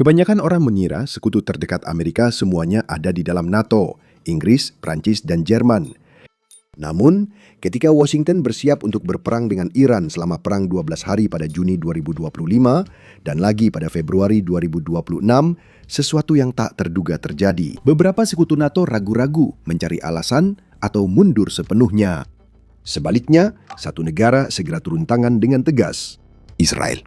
Kebanyakan orang mengira sekutu terdekat Amerika semuanya ada di dalam NATO, Inggris, Prancis, dan Jerman. Namun, ketika Washington bersiap untuk berperang dengan Iran selama perang 12 hari pada Juni 2025 dan lagi pada Februari 2026, sesuatu yang tak terduga terjadi. Beberapa sekutu NATO ragu-ragu mencari alasan atau mundur sepenuhnya. Sebaliknya, satu negara segera turun tangan dengan tegas, Israel.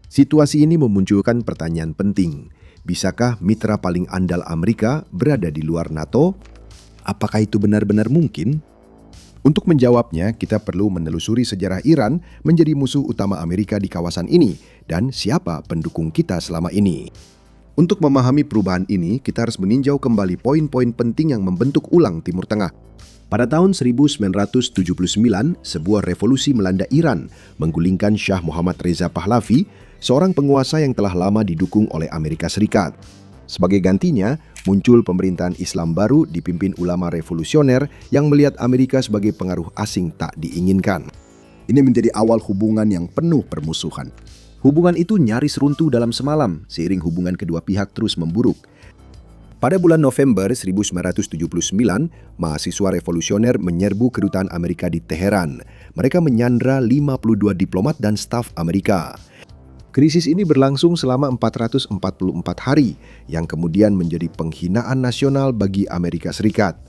Situasi ini memunculkan pertanyaan penting. Bisakah mitra paling andal Amerika berada di luar NATO? Apakah itu benar-benar mungkin? Untuk menjawabnya, kita perlu menelusuri sejarah Iran menjadi musuh utama Amerika di kawasan ini dan siapa pendukung kita selama ini. Untuk memahami perubahan ini, kita harus meninjau kembali poin-poin penting yang membentuk ulang Timur Tengah. Pada tahun 1979, sebuah revolusi melanda Iran, menggulingkan Shah Muhammad Reza Pahlavi, seorang penguasa yang telah lama didukung oleh Amerika Serikat. Sebagai gantinya, muncul pemerintahan Islam baru dipimpin ulama revolusioner yang melihat Amerika sebagai pengaruh asing tak diinginkan. Ini menjadi awal hubungan yang penuh permusuhan. Hubungan itu nyaris runtuh dalam semalam, seiring hubungan kedua pihak terus memburuk. Pada bulan November 1979, mahasiswa revolusioner menyerbu kedutaan Amerika di Teheran. Mereka menyandra 52 diplomat dan staf Amerika. Krisis ini berlangsung selama 444 hari, yang kemudian menjadi penghinaan nasional bagi Amerika Serikat.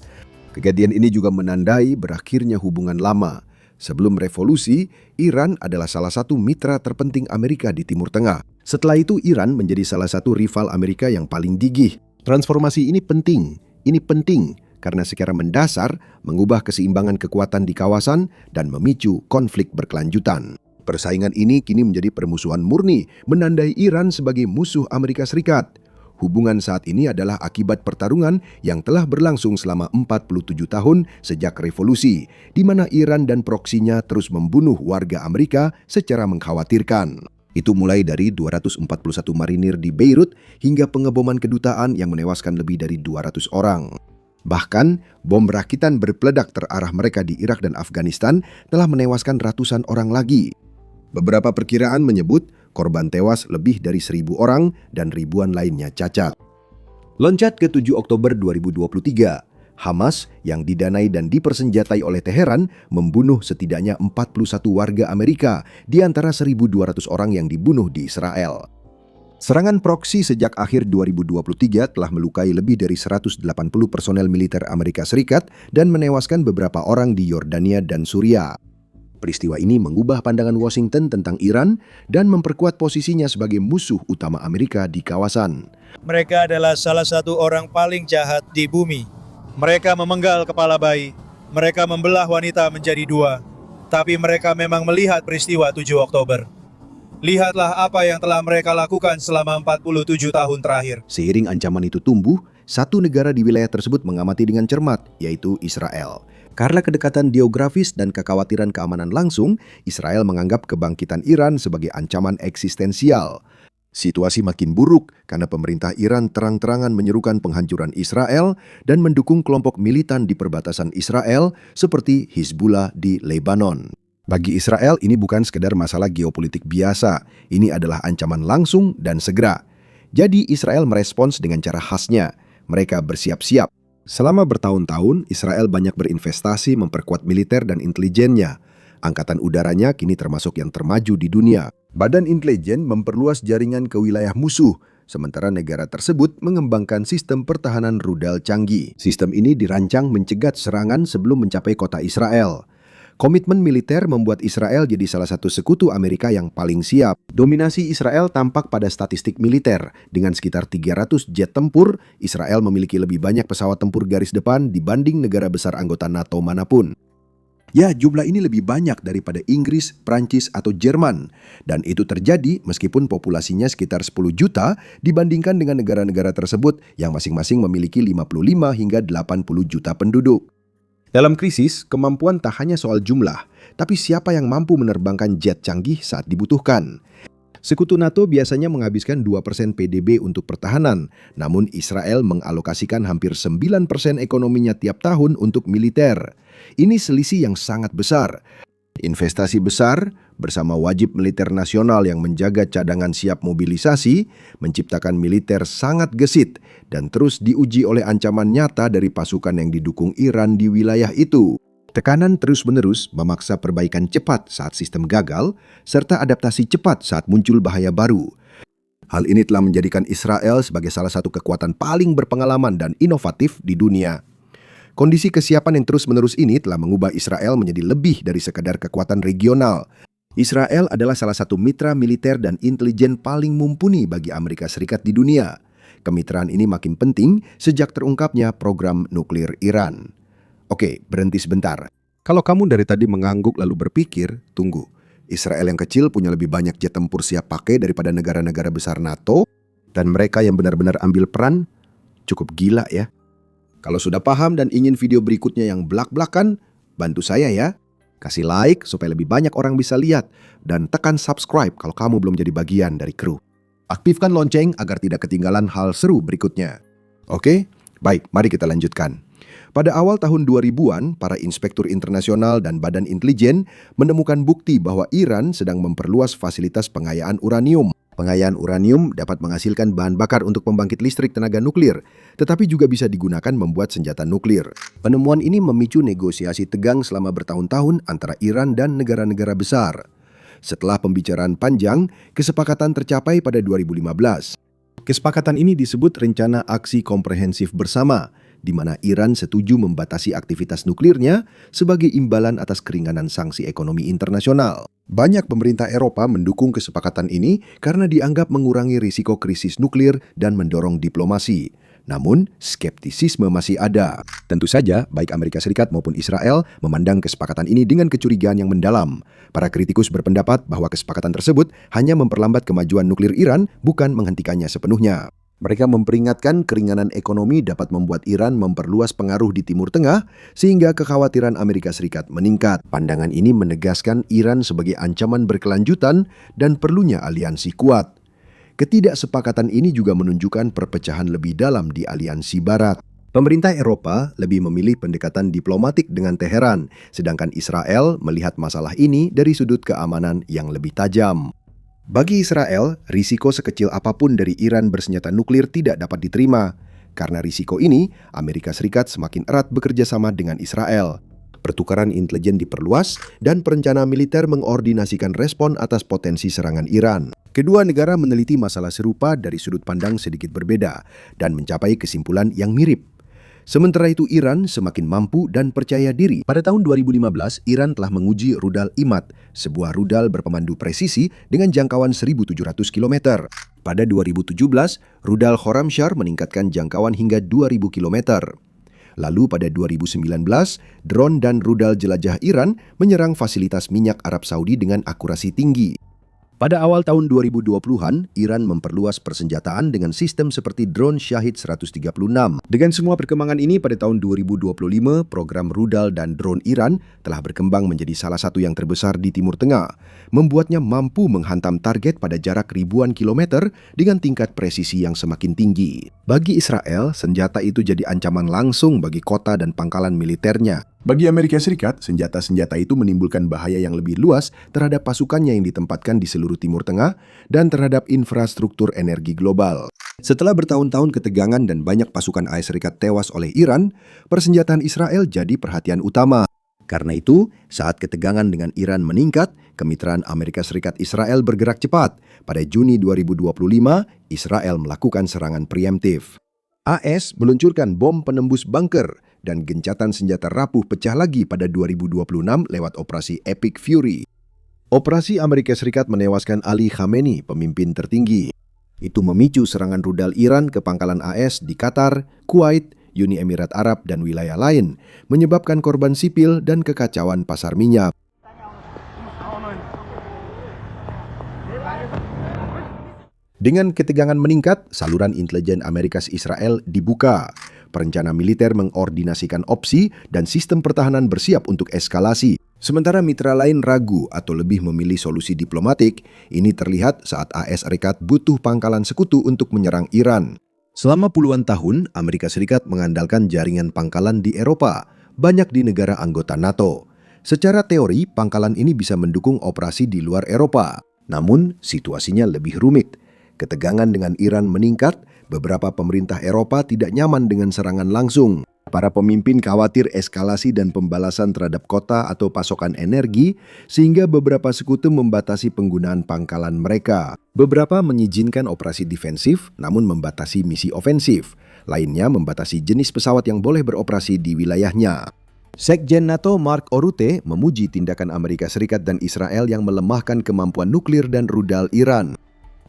Kejadian ini juga menandai berakhirnya hubungan lama. Sebelum revolusi, Iran adalah salah satu mitra terpenting Amerika di Timur Tengah. Setelah itu, Iran menjadi salah satu rival Amerika yang paling gigih. Transformasi ini penting. Ini penting karena secara mendasar mengubah keseimbangan kekuatan di kawasan dan memicu konflik berkelanjutan. Persaingan ini kini menjadi permusuhan murni, menandai Iran sebagai musuh Amerika Serikat. Hubungan saat ini adalah akibat pertarungan yang telah berlangsung selama 47 tahun sejak revolusi, di mana Iran dan proksinya terus membunuh warga Amerika secara mengkhawatirkan. Itu mulai dari 241 marinir di Beirut hingga pengeboman kedutaan yang menewaskan lebih dari 200 orang. Bahkan, bom rakitan berpeledak terarah mereka di Irak dan Afghanistan telah menewaskan ratusan orang lagi. Beberapa perkiraan menyebut korban tewas lebih dari 1.000 orang dan ribuan lainnya cacat. Loncat ke 7 Oktober 2023, Hamas yang didanai dan dipersenjatai oleh Teheran membunuh setidaknya 41 warga Amerika di antara 1.200 orang yang dibunuh di Israel. Serangan proksi sejak akhir 2023 telah melukai lebih dari 180 personel militer Amerika Serikat dan menewaskan beberapa orang di Yordania dan Suriah. Peristiwa ini mengubah pandangan Washington tentang Iran dan memperkuat posisinya sebagai musuh utama Amerika di kawasan. Mereka adalah salah satu orang paling jahat di bumi. Mereka memenggal kepala bayi. Mereka membelah wanita menjadi dua. Tapi mereka memang melihat peristiwa 7 Oktober. Lihatlah apa yang telah mereka lakukan selama 47 tahun terakhir. Seiring ancaman itu tumbuh, satu negara di wilayah tersebut mengamati dengan cermat, yaitu Israel. Karena kedekatan geografis dan kekhawatiran keamanan langsung, Israel menganggap kebangkitan Iran sebagai ancaman eksistensial. Situasi makin buruk karena pemerintah Iran terang-terangan menyerukan penghancuran Israel dan mendukung kelompok militan di perbatasan Israel seperti Hizbullah di Lebanon. Bagi Israel, ini bukan sekedar masalah geopolitik biasa. Ini adalah ancaman langsung dan segera. Jadi Israel merespons dengan cara khasnya. Mereka bersiap-siap. Selama bertahun-tahun, Israel banyak berinvestasi memperkuat militer dan intelijennya. Angkatan udaranya kini termasuk yang termaju di dunia. Badan intelijen memperluas jaringan ke wilayah musuh, sementara negara tersebut mengembangkan sistem pertahanan rudal canggih. Sistem ini dirancang mencegat serangan sebelum mencapai kota Israel. Komitmen militer membuat Israel jadi salah satu sekutu Amerika yang paling siap. Dominasi Israel tampak pada statistik militer. Dengan sekitar 300 jet tempur, Israel memiliki lebih banyak pesawat tempur garis depan dibanding negara besar anggota NATO manapun. Ya, jumlah ini lebih banyak daripada Inggris, Prancis, atau Jerman. Dan itu terjadi meskipun populasinya sekitar 10 juta dibandingkan dengan negara-negara tersebut yang masing-masing memiliki 55 hingga 80 juta penduduk. Dalam krisis, kemampuan tak hanya soal jumlah, tapi siapa yang mampu menerbangkan jet canggih saat dibutuhkan. Sekutu NATO biasanya menghabiskan 2% PDB untuk pertahanan, namun Israel mengalokasikan hampir 9% ekonominya tiap tahun untuk militer. Ini selisih yang sangat besar. Investasi besar bersama wajib militer nasional yang menjaga cadangan siap mobilisasi menciptakan militer sangat gesit dan terus diuji oleh ancaman nyata dari pasukan yang didukung Iran di wilayah itu. Tekanan terus-menerus memaksa perbaikan cepat saat sistem gagal, serta adaptasi cepat saat muncul bahaya baru. Hal ini telah menjadikan Israel sebagai salah satu kekuatan paling berpengalaman dan inovatif di dunia. Kondisi kesiapan yang terus-menerus ini telah mengubah Israel menjadi lebih dari sekadar kekuatan regional. Israel adalah salah satu mitra militer dan intelijen paling mumpuni bagi Amerika Serikat di dunia. Kemitraan ini makin penting sejak terungkapnya program nuklir Iran. Oke, berhenti sebentar. Kalau kamu dari tadi mengangguk lalu berpikir, tunggu. Israel yang kecil punya lebih banyak jet tempur siap pakai daripada negara-negara besar NATO, dan mereka yang benar-benar ambil peran, cukup gila ya. Kalau sudah paham dan ingin video berikutnya yang blak-blakan, bantu saya ya. Kasih like supaya lebih banyak orang bisa lihat, dan tekan subscribe kalau kamu belum jadi bagian dari kru. Aktifkan lonceng agar tidak ketinggalan hal seru berikutnya. Oke? Baik, mari kita lanjutkan. Pada awal tahun 2000-an, para inspektur internasional dan badan intelijen menemukan bukti bahwa Iran sedang memperluas fasilitas pengayaan uranium. Pengayaan uranium dapat menghasilkan bahan bakar untuk pembangkit listrik tenaga nuklir, tetapi juga bisa digunakan membuat senjata nuklir. Penemuan ini memicu negosiasi tegang selama bertahun-tahun antara Iran dan negara-negara besar. Setelah pembicaraan panjang, kesepakatan tercapai pada 2015. Kesepakatan ini disebut Rencana Aksi Komprehensif Bersama, di mana Iran setuju membatasi aktivitas nuklirnya sebagai imbalan atas keringanan sanksi ekonomi internasional. Banyak pemerintah Eropa mendukung kesepakatan ini karena dianggap mengurangi risiko krisis nuklir dan mendorong diplomasi. Namun, skeptisisme masih ada. Tentu saja, baik Amerika Serikat maupun Israel memandang kesepakatan ini dengan kecurigaan yang mendalam. Para kritikus berpendapat bahwa kesepakatan tersebut hanya memperlambat kemajuan nuklir Iran, bukan menghentikannya sepenuhnya. Mereka memperingatkan keringanan ekonomi dapat membuat Iran memperluas pengaruh di Timur Tengah sehingga kekhawatiran Amerika Serikat meningkat. Pandangan ini menegaskan Iran sebagai ancaman berkelanjutan dan perlunya aliansi kuat. Ketidaksepakatan ini juga menunjukkan perpecahan lebih dalam di aliansi Barat. Pemerintah Eropa lebih memilih pendekatan diplomatik dengan Teheran, sedangkan Israel melihat masalah ini dari sudut keamanan yang lebih tajam. Bagi Israel, risiko sekecil apapun dari Iran bersenjata nuklir tidak dapat diterima. Karena risiko ini, Amerika Serikat semakin erat bekerja sama dengan Israel. Pertukaran intelijen diperluas dan perencana militer mengordinasikan respon atas potensi serangan Iran. Kedua negara meneliti masalah serupa dari sudut pandang sedikit berbeda dan mencapai kesimpulan yang mirip. Sementara itu Iran semakin mampu dan percaya diri. Pada tahun 2015, Iran telah menguji rudal Imad, sebuah rudal berpemandu presisi dengan jangkauan 1.700 km. Pada 2017, rudal Khorramshahr meningkatkan jangkauan hingga 2.000 km. Lalu pada 2019, drone dan rudal jelajah Iran menyerang fasilitas minyak Arab Saudi dengan akurasi tinggi. Pada awal tahun 2020-an, Iran memperluas persenjataan dengan sistem seperti drone Shahid 136. Dengan semua perkembangan ini, pada tahun 2025, program rudal dan drone Iran telah berkembang menjadi salah satu yang terbesar di Timur Tengah, membuatnya mampu menghantam target pada jarak ribuan kilometer dengan tingkat presisi yang semakin tinggi. Bagi Israel, senjata itu jadi ancaman langsung bagi kota dan pangkalan militernya. Bagi Amerika Serikat, senjata-senjata itu menimbulkan bahaya yang lebih luas terhadap pasukannya yang ditempatkan di seluruh Timur Tengah dan terhadap infrastruktur energi global. Setelah bertahun-tahun ketegangan dan banyak pasukan AS Serikat tewas oleh Iran, persenjataan Israel jadi perhatian utama. Karena itu, saat ketegangan dengan Iran meningkat, kemitraan Amerika Serikat Israel bergerak cepat. Pada Juni 2025, Israel melakukan serangan preemptif. AS meluncurkan bom penembus bunker dan gencatan senjata rapuh pecah lagi pada 2026 lewat operasi Epic Fury. Operasi Amerika Serikat menewaskan Ali Khamenei, pemimpin tertinggi. Itu memicu serangan rudal Iran ke pangkalan AS di Qatar, Kuwait, Uni Emirat Arab, dan wilayah lain, menyebabkan korban sipil dan kekacauan pasar minyak. Dengan ketegangan meningkat, saluran intelijen Amerika Israel dibuka. Perencana militer mengordinasikan opsi dan sistem pertahanan bersiap untuk eskalasi. Sementara mitra lain ragu atau lebih memilih solusi diplomatik, ini terlihat saat AS Serikat butuh pangkalan sekutu untuk menyerang Iran. Selama puluhan tahun, Amerika Serikat mengandalkan jaringan pangkalan di Eropa, banyak di negara anggota NATO. Secara teori, pangkalan ini bisa mendukung operasi di luar Eropa. Namun, situasinya lebih rumit. Ketegangan dengan Iran meningkat, beberapa pemerintah Eropa tidak nyaman dengan serangan langsung. Para pemimpin khawatir eskalasi dan pembalasan terhadap kota atau pasokan energi, sehingga beberapa sekutu membatasi penggunaan pangkalan mereka. Beberapa mengizinkan operasi defensif, namun membatasi misi ofensif. Lainnya membatasi jenis pesawat yang boleh beroperasi di wilayahnya. Sekjen NATO Mark Rutte memuji tindakan Amerika Serikat dan Israel yang melemahkan kemampuan nuklir dan rudal Iran.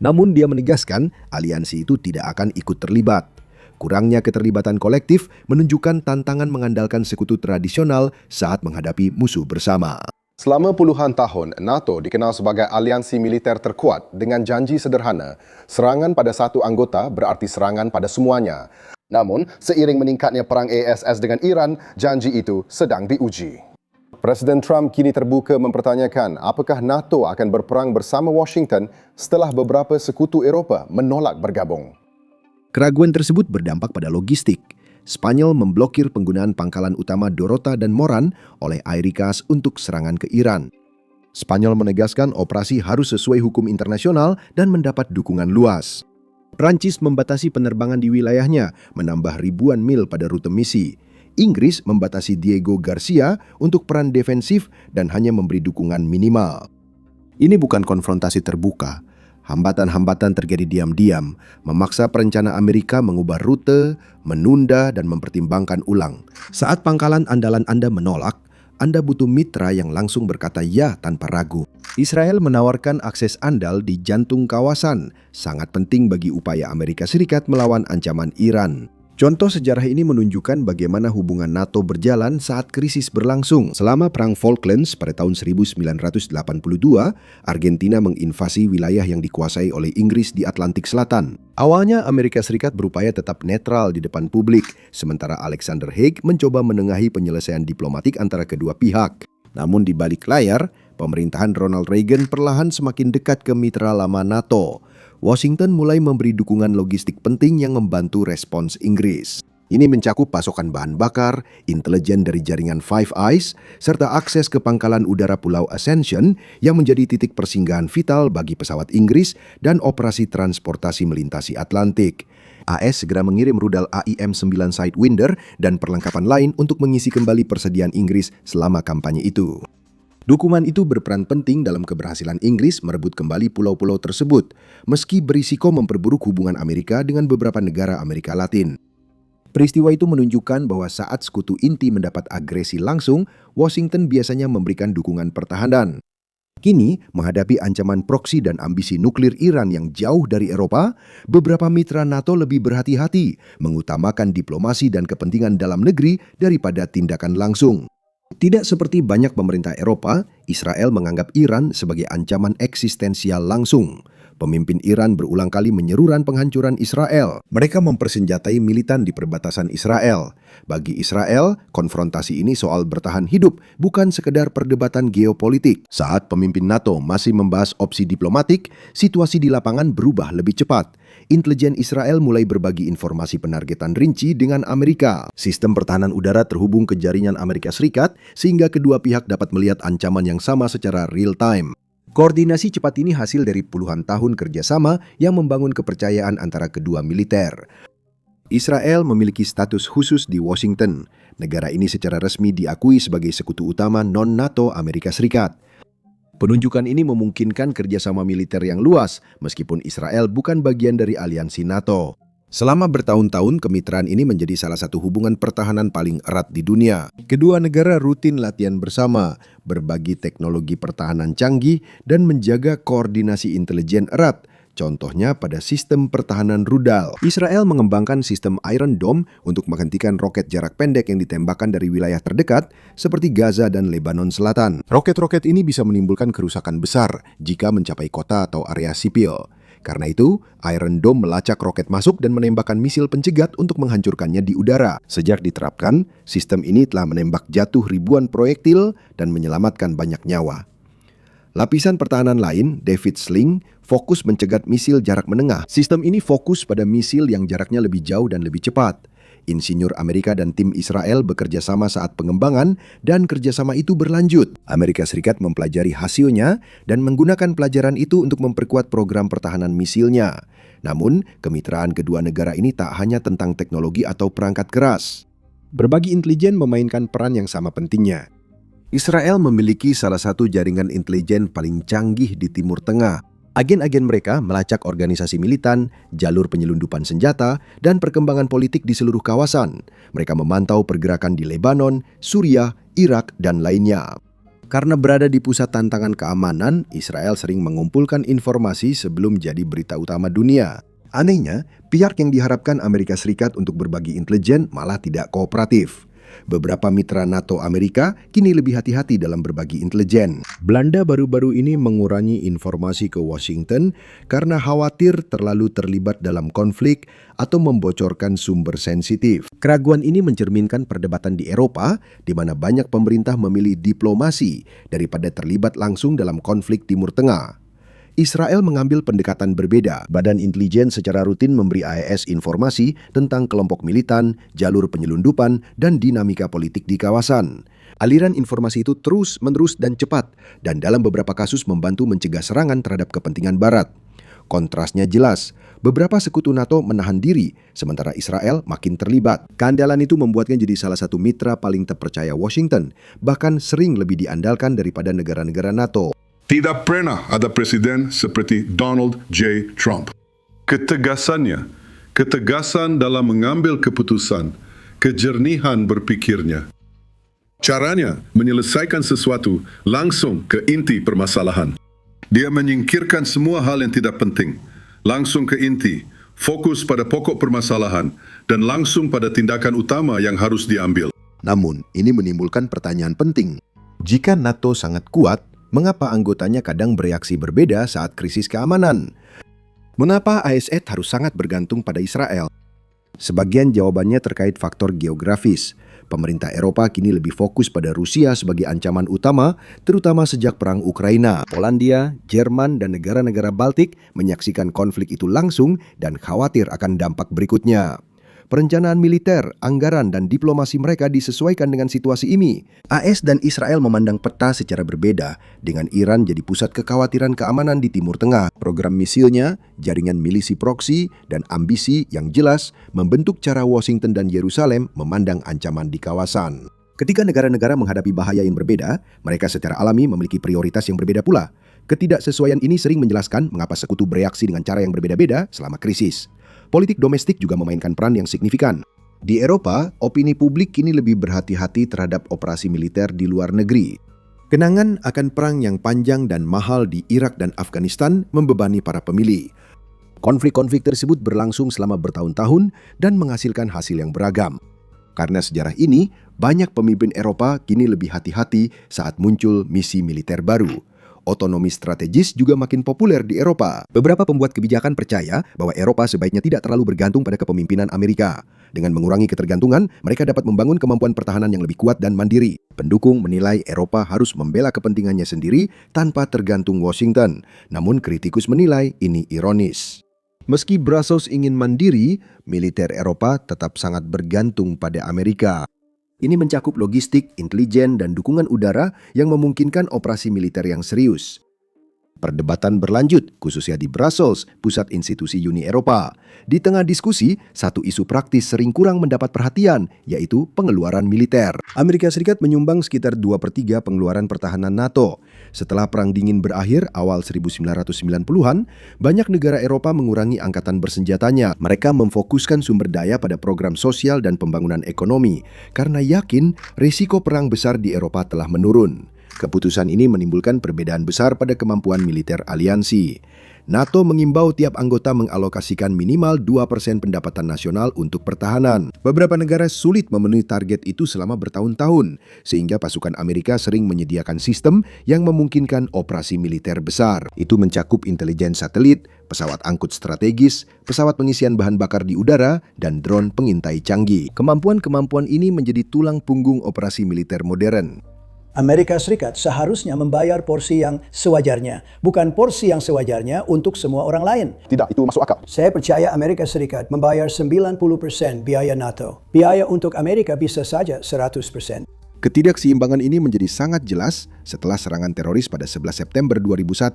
Namun dia menegaskan aliansi itu tidak akan ikut terlibat. Kurangnya keterlibatan kolektif menunjukkan tantangan mengandalkan sekutu tradisional saat menghadapi musuh bersama. Selama puluhan tahun, NATO dikenal sebagai aliansi militer terkuat dengan janji sederhana, serangan pada satu anggota berarti serangan pada semuanya. Namun, seiring meningkatnya perang ASS dengan Iran, janji itu sedang diuji. Presiden Trump kini terbuka mempertanyakan apakah NATO akan berperang bersama Washington setelah beberapa sekutu Eropah menolak bergabung. Keraguan tersebut berdampak pada logistik. Spanyol memblokir penggunaan pangkalan utama Dorota dan Moran oleh Airikas untuk serangan ke Iran. Spanyol menegaskan operasi harus sesuai hukum internasional dan mendapat dukungan luas. Prancis membatasi penerbangan di wilayahnya, menambah ribuan mil pada rute misi. Inggris membatasi Diego Garcia untuk peran defensif dan hanya memberi dukungan minimal. Ini bukan konfrontasi terbuka. Hambatan-hambatan terjadi diam-diam, memaksa perencana Amerika mengubah rute, menunda, dan mempertimbangkan ulang. Saat pangkalan andalan Anda menolak, Anda butuh mitra yang langsung berkata ya tanpa ragu. Israel menawarkan akses andal di jantung kawasan, sangat penting bagi upaya Amerika Serikat melawan ancaman Iran. Contoh sejarah ini menunjukkan bagaimana hubungan NATO berjalan saat krisis berlangsung. Selama Perang Falklands pada tahun 1982, Argentina menginvasi wilayah yang dikuasai oleh Inggris di Atlantik Selatan. Awalnya Amerika Serikat berupaya tetap netral di depan publik, sementara Alexander Haig mencoba menengahi penyelesaian diplomatik antara kedua pihak. Namun di balik layar, pemerintahan Ronald Reagan perlahan semakin dekat ke mitra lama NATO. Washington mulai memberi dukungan logistik penting yang membantu respons Inggris. Ini mencakup pasokan bahan bakar, intelijen dari jaringan Five Eyes, serta akses ke pangkalan udara Pulau Ascension yang menjadi titik persinggahan vital bagi pesawat Inggris dan operasi transportasi melintasi Atlantik. AS segera mengirim rudal AIM-9 Sidewinder dan perlengkapan lain untuk mengisi kembali persediaan Inggris selama kampanye itu. Dukungan itu berperan penting dalam keberhasilan Inggris merebut kembali pulau-pulau tersebut, meski berisiko memperburuk hubungan Amerika dengan beberapa negara Amerika Latin. Peristiwa itu menunjukkan bahwa saat sekutu inti mendapat agresi langsung, Washington biasanya memberikan dukungan pertahanan. Kini, menghadapi ancaman proksi dan ambisi nuklir Iran yang jauh dari Eropa, beberapa mitra NATO lebih berhati-hati, mengutamakan diplomasi dan kepentingan dalam negeri daripada tindakan langsung. Tidak seperti banyak pemerintah Eropa, Israel menganggap Iran sebagai ancaman eksistensial langsung. Pemimpin Iran berulang kali menyerukan penghancuran Israel. Mereka mempersenjatai militan di perbatasan Israel. Bagi Israel, konfrontasi ini soal bertahan hidup, bukan sekedar perdebatan geopolitik. Saat pemimpin NATO masih membahas opsi diplomatik, situasi di lapangan berubah lebih cepat. Intelijen Israel mulai berbagi informasi penargetan rinci dengan Amerika. Sistem pertahanan udara terhubung ke jaringan Amerika Serikat, sehingga kedua pihak dapat melihat ancaman yang sama secara real time. Koordinasi cepat ini hasil dari puluhan tahun kerjasama yang membangun kepercayaan antara kedua militer. Israel memiliki status khusus di Washington. Negara ini secara resmi diakui sebagai sekutu utama non-NATO Amerika Serikat. Penunjukan ini memungkinkan kerjasama militer yang luas, meskipun Israel bukan bagian dari aliansi NATO. Selama bertahun-tahun, kemitraan ini menjadi salah satu hubungan pertahanan paling erat di dunia. Kedua negara rutin latihan bersama, berbagi teknologi pertahanan canggih, dan menjaga koordinasi intelijen erat. Contohnya pada sistem pertahanan rudal. Israel mengembangkan sistem Iron Dome untuk menghentikan roket jarak pendek yang ditembakkan dari wilayah terdekat seperti Gaza dan Lebanon Selatan. Roket-roket ini bisa menimbulkan kerusakan besar jika mencapai kota atau area sipil. Karena itu, Iron Dome melacak roket masuk dan menembakkan misil pencegat untuk menghancurkannya di udara. Sejak diterapkan, sistem ini telah menembak jatuh ribuan proyektil dan menyelamatkan banyak nyawa. Lapisan pertahanan lain, David Sling, fokus mencegat misil jarak menengah. Sistem ini fokus pada misil yang jaraknya lebih jauh dan lebih cepat. Insinyur Amerika dan tim Israel bekerja sama saat pengembangan dan kerjasama itu berlanjut. Amerika Serikat mempelajari hasilnya dan menggunakan pelajaran itu untuk memperkuat program pertahanan misilnya. Namun, kemitraan kedua negara ini tak hanya tentang teknologi atau perangkat keras. Berbagi intelijen memainkan peran yang sama pentingnya. Israel memiliki salah satu jaringan intelijen paling canggih di Timur Tengah. Agen-agen mereka melacak organisasi militan, jalur penyelundupan senjata, dan perkembangan politik di seluruh kawasan. Mereka memantau pergerakan di Lebanon, Suriah, Irak, dan lainnya. Karena berada di pusat tantangan keamanan, Israel sering mengumpulkan informasi sebelum jadi berita utama dunia. Anehnya, pihak yang diharapkan Amerika Serikat untuk berbagi intelijen malah tidak kooperatif. Beberapa mitra NATO Amerika kini lebih hati-hati dalam berbagi intelijen. Belanda baru-baru ini mengurangi informasi ke Washington karena khawatir terlalu terlibat dalam konflik atau membocorkan sumber sensitif. Keraguan ini mencerminkan perdebatan di Eropa, di mana banyak pemerintah memilih diplomasi daripada terlibat langsung dalam konflik Timur Tengah. Israel mengambil pendekatan berbeda. Badan intelijen secara rutin memberi AES informasi tentang kelompok militan, jalur penyelundupan, dan dinamika politik di kawasan. Aliran informasi itu terus-menerus dan cepat, dan dalam beberapa kasus membantu mencegah serangan terhadap kepentingan Barat. Kontrasnya jelas, beberapa sekutu NATO menahan diri, sementara Israel makin terlibat. Keandalan itu membuatnya jadi salah satu mitra paling terpercaya Washington, bahkan sering lebih diandalkan daripada negara-negara NATO. Tidak pernah ada presiden seperti Donald J. Trump. Ketegasan dalam mengambil keputusan, kejernihan berpikirnya. Caranya menyelesaikan sesuatu langsung ke inti permasalahan. Dia menyingkirkan semua hal yang tidak penting, langsung ke inti, fokus pada pokok permasalahan, dan langsung pada tindakan utama yang harus diambil. Namun, ini menimbulkan pertanyaan penting. Jika NATO sangat kuat, mengapa anggotanya kadang bereaksi berbeda saat krisis keamanan? Mengapa ASN harus sangat bergantung pada Israel? Sebagian jawabannya terkait faktor geografis. Pemerintah Eropa kini lebih fokus pada Rusia sebagai ancaman utama, terutama sejak Perang Ukraina. Polandia, Jerman, dan negara-negara Baltik menyaksikan konflik itu langsung dan khawatir akan dampak berikutnya. Perencanaan militer, anggaran, dan diplomasi mereka disesuaikan dengan situasi ini. AS dan Israel memandang peta secara berbeda, dengan Iran jadi pusat kekhawatiran keamanan di Timur Tengah. Program misilnya, jaringan milisi proksi, dan ambisi yang jelas membentuk cara Washington dan Yerusalem memandang ancaman di kawasan. Ketika negara-negara menghadapi bahaya yang berbeda, mereka secara alami memiliki prioritas yang berbeda pula. Ketidaksesuaian ini sering menjelaskan mengapa sekutu bereaksi dengan cara yang berbeda-beda selama krisis. Politik domestik juga memainkan peran yang signifikan. Di Eropa, opini publik kini lebih berhati-hati terhadap operasi militer di luar negeri. Kenangan akan perang yang panjang dan mahal di Irak dan Afghanistan membebani para pemilih. Konflik-konflik tersebut berlangsung selama bertahun-tahun dan menghasilkan hasil yang beragam. Karena sejarah ini, banyak pemimpin Eropa kini lebih hati-hati saat muncul misi militer baru. Otonomi strategis juga makin populer di Eropa. Beberapa pembuat kebijakan percaya bahwa Eropa sebaiknya tidak terlalu bergantung pada kepemimpinan Amerika. Dengan mengurangi ketergantungan, mereka dapat membangun kemampuan pertahanan yang lebih kuat dan mandiri. Pendukung menilai Eropa harus membela kepentingannya sendiri tanpa tergantung Washington. Namun kritikus menilai ini ironis. Meski Brussels ingin mandiri, militer Eropa tetap sangat bergantung pada Amerika. Ini mencakup logistik, intelijen, dan dukungan udara yang memungkinkan operasi militer yang serius. Perdebatan berlanjut, khususnya di Brussels, pusat institusi Uni Eropa. Di tengah diskusi, satu isu praktis sering kurang mendapat perhatian, yaitu pengeluaran militer. Amerika Serikat menyumbang sekitar 2/3 pengeluaran pertahanan NATO. Setelah Perang Dingin berakhir awal 1990-an, banyak negara Eropa mengurangi angkatan bersenjatanya. Mereka memfokuskan sumber daya pada program sosial dan pembangunan ekonomi, karena yakin risiko perang besar di Eropa telah menurun. Keputusan ini menimbulkan perbedaan besar pada kemampuan militer aliansi. NATO mengimbau tiap anggota mengalokasikan minimal 2% pendapatan nasional untuk pertahanan. Beberapa negara sulit memenuhi target itu selama bertahun-tahun, sehingga pasukan Amerika sering menyediakan sistem yang memungkinkan operasi militer besar. Itu mencakup intelijen satelit, pesawat angkut strategis, pesawat pengisian bahan bakar di udara, dan drone pengintai canggih. Kemampuan-kemampuan ini menjadi tulang punggung operasi militer modern. Amerika Serikat seharusnya membayar porsi yang sewajarnya, bukan porsi yang sewajarnya untuk semua orang lain. Tidak, itu masuk akal. Saya percaya Amerika Serikat membayar 90% biaya NATO. Biaya untuk Amerika bisa saja 100%. Ketidakseimbangan ini menjadi sangat jelas setelah serangan teroris pada 11 September 2001.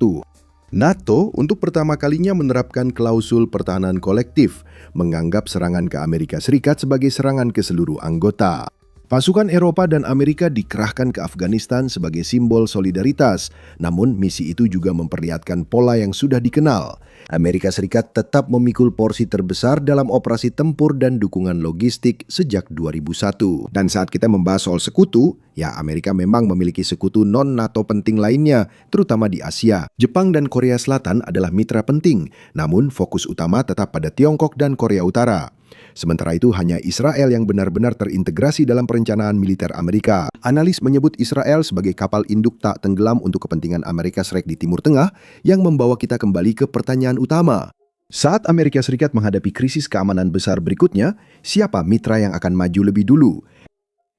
NATO untuk pertama kalinya menerapkan klausul pertahanan kolektif, menganggap serangan ke Amerika Serikat sebagai serangan ke seluruh anggota. Pasukan Eropa dan Amerika dikerahkan ke Afghanistan sebagai simbol solidaritas, namun misi itu juga memperlihatkan pola yang sudah dikenal. Amerika Serikat tetap memikul porsi terbesar dalam operasi tempur dan dukungan logistik sejak 2001. Dan saat kita membahas soal sekutu, ya Amerika memang memiliki sekutu non-NATO penting lainnya, terutama di Asia. Jepang dan Korea Selatan adalah mitra penting, namun fokus utama tetap pada Tiongkok dan Korea Utara. Sementara itu hanya Israel yang benar-benar terintegrasi dalam perencanaan militer Amerika. Analis menyebut Israel sebagai kapal induk tak tenggelam untuk kepentingan Amerika Serikat di Timur Tengah yang membawa kita kembali ke pertanyaan utama. Saat Amerika Serikat menghadapi krisis keamanan besar berikutnya, siapa mitra yang akan maju lebih dulu?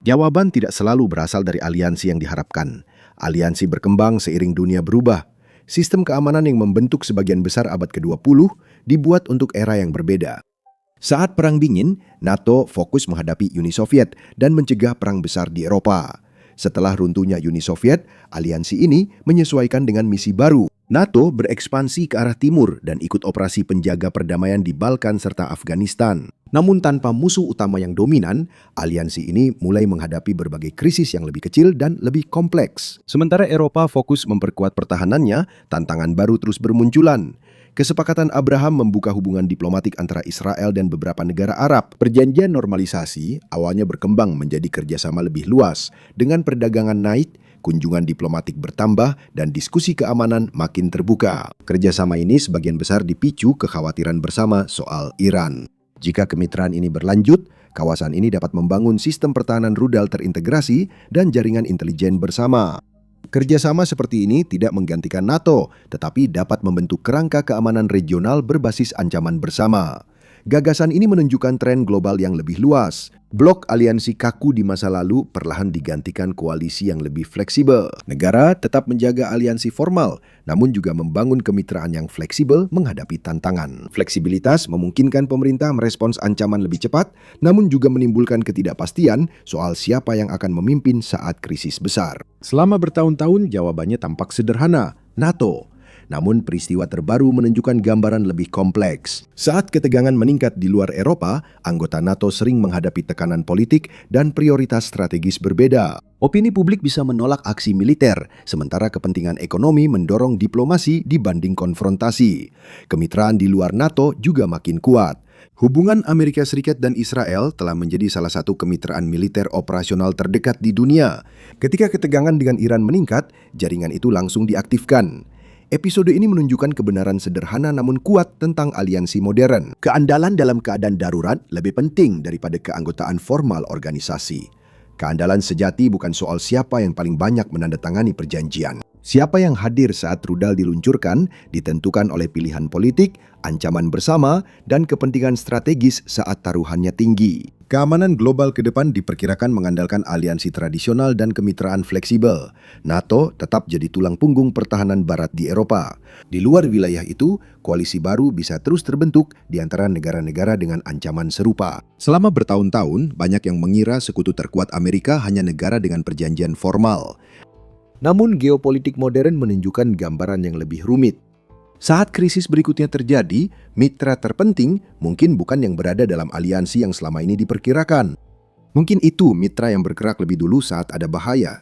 Jawaban tidak selalu berasal dari aliansi yang diharapkan. Aliansi berkembang seiring dunia berubah. Sistem keamanan yang membentuk sebagian besar abad ke-20 dibuat untuk era yang berbeda. Saat Perang Dingin, NATO fokus menghadapi Uni Soviet dan mencegah perang besar di Eropa. Setelah runtuhnya Uni Soviet, aliansi ini menyesuaikan dengan misi baru. NATO berekspansi ke arah timur dan ikut operasi penjaga perdamaian di Balkan serta Afghanistan. Namun tanpa musuh utama yang dominan, aliansi ini mulai menghadapi berbagai krisis yang lebih kecil dan lebih kompleks. Sementara Eropa fokus memperkuat pertahanannya, tantangan baru terus bermunculan. Kesepakatan Abraham membuka hubungan diplomatik antara Israel dan beberapa negara Arab. Perjanjian normalisasi awalnya berkembang menjadi kerjasama lebih luas. Dengan perdagangan naik, kunjungan diplomatik bertambah, dan diskusi keamanan makin terbuka. Kerjasama ini sebagian besar dipicu kekhawatiran bersama soal Iran. Jika kemitraan ini berlanjut, kawasan ini dapat membangun sistem pertahanan rudal terintegrasi dan jaringan intelijen bersama. Kerjasama seperti ini tidak menggantikan NATO, tetapi dapat membentuk kerangka keamanan regional berbasis ancaman bersama. Gagasan ini menunjukkan tren global yang lebih luas. Blok aliansi kaku di masa lalu perlahan digantikan koalisi yang lebih fleksibel. Negara tetap menjaga aliansi formal, namun juga membangun kemitraan yang fleksibel menghadapi tantangan. Fleksibilitas memungkinkan pemerintah merespons ancaman lebih cepat, namun juga menimbulkan ketidakpastian soal siapa yang akan memimpin saat krisis besar. Selama bertahun-tahun, jawabannya tampak sederhana, NATO. Namun peristiwa terbaru menunjukkan gambaran lebih kompleks. Saat ketegangan meningkat di luar Eropa, anggota NATO sering menghadapi tekanan politik dan prioritas strategis berbeda. Opini publik bisa menolak aksi militer, sementara kepentingan ekonomi mendorong diplomasi dibanding konfrontasi. Kemitraan di luar NATO juga makin kuat. Hubungan Amerika Serikat dan Israel telah menjadi salah satu kemitraan militer operasional terdekat di dunia. Ketika ketegangan dengan Iran meningkat, jaringan itu langsung diaktifkan. Episode ini menunjukkan kebenaran sederhana namun kuat tentang aliansi modern. Keandalan dalam keadaan darurat lebih penting daripada keanggotaan formal organisasi. Keandalan sejati bukan soal siapa yang paling banyak menandatangani perjanjian. Siapa yang hadir saat rudal diluncurkan ditentukan oleh pilihan politik, ancaman bersama, dan kepentingan strategis saat taruhannya tinggi. Keamanan global ke depan diperkirakan mengandalkan aliansi tradisional dan kemitraan fleksibel. NATO tetap jadi tulang punggung pertahanan barat di Eropa. Di luar wilayah itu, koalisi baru bisa terus terbentuk di antara negara-negara dengan ancaman serupa. Selama bertahun-tahun, banyak yang mengira sekutu terkuat Amerika hanya negara dengan perjanjian formal. Namun geopolitik modern menunjukkan gambaran yang lebih rumit. Saat krisis berikutnya terjadi, mitra terpenting mungkin bukan yang berada dalam aliansi yang selama ini diperkirakan. Mungkin itu mitra yang bergerak lebih dulu saat ada bahaya.